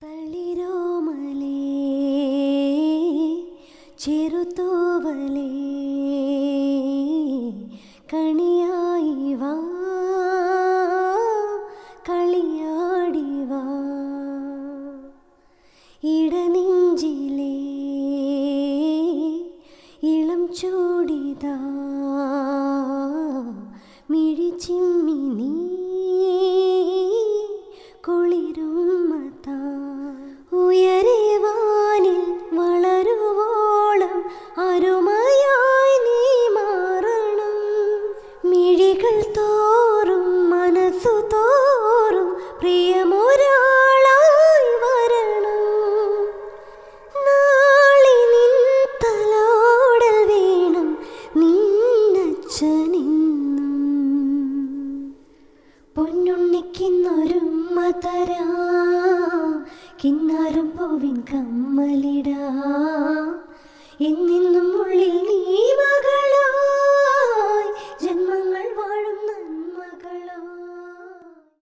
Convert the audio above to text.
തളിരോമലേ ചെറുതൂവലേ കണിയായി വാ കളിയാടി വാ ഇടനെഞ്ചിലേ ഇളം ചൂടിതാ മിഴിച്ചിമ്മി നീ കുളിരുമ്മത്താ ഉയരെ വാനിൽ വളരുവോളം അരുമയായി നീ മാറണം മിഴികൾ തോറും മനസ്സു തോറും പ്രിയമൊരാളായി വരണം നാളെ നിൻ തലോടൽ വേണം നിന്നച്ഛനെന്നും പൊന്നുണ്ണിക്കിന്നൊരുമ്മ തരാം കിന്നാരം പൂവിൻ കമ്മലിടാം എന്നെന്നും ഉള്ളിൽ